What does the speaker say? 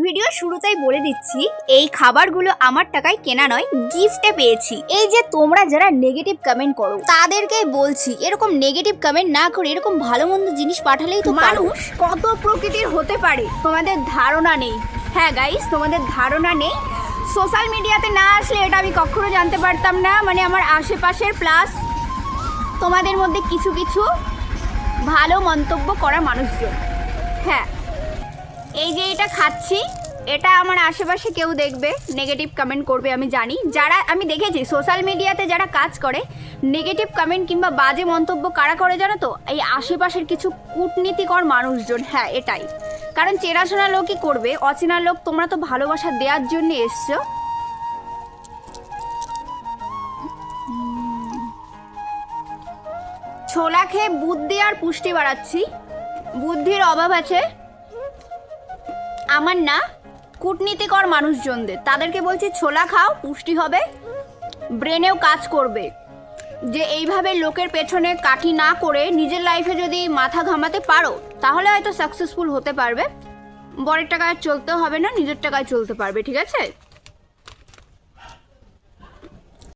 Video শুরুতেই বলে দিচ্ছি, এই খাবারগুলো আমার টাকায় কেনা নয়, গিফটে পেয়েছি। এই যে তোমরা যারা নেগেটিভ কমেন্ট করো তাদেরকেই বলছি, এরকম নেগেটিভ কমেন্ট না করে এরকম ভালো মন্দ জিনিস পাঠালেই তো মানুষ কত প্রকৃতির হতে পারে তোমাদের ধারণা নেই। হ্যাঁ গাইস, তোমাদের ধারণা নেই। সোশ্যাল মিডিয়াতে না আসলে এটা আমি কখনো জানতে পারতাম না। মানে আমার আশেপাশের প্লাস তোমাদের মধ্যে কিছু কিছু ভালো মন্তব্য করা মানুষজন। হ্যাঁ, এই যে এটা খাচ্ছি, এটা আমার আশেপাশে কেউ দেখবে নেগেটিভ কমেন্ট করবে, আমি জানি। যারা আমি দেখেছি সোশ্যাল মিডিয়াতে যারা কাজ করে নেগেটিভ কমেন্ট কিংবা বাজে মন্তব্য কারা করে জানো তো? এই আশেপাশের কিছু কূটনীতিকর মানুষজন। হ্যাঁ এটাই, কারণ চেনাশোনা লোকই করবে, অচেনা লোক তোমরা তো ভালোবাসা দেওয়ার জন্য এসছো। ছোলা খেয়ে বুদ্ধি আর পুষ্টি বাড়াচ্ছি। বুদ্ধির অভাব আছে আমার না, কূটনীতিকর মানুষজনদের। তাদেরকে বলছি ছোলা খাও, পুষ্টি হবে, ব্রেনেও কাজ করবে। যে এইভাবে লোকের পেছনে কাঠি না করে নিজের লাইফে যদি মাথা ঘামাতে পারো তাহলে হয়তো সাকসেসফুল হতে পারবে। বরের টাকায় চলতে হবে না, নিজের টাকায় চলতে পারবে, ঠিক আছে?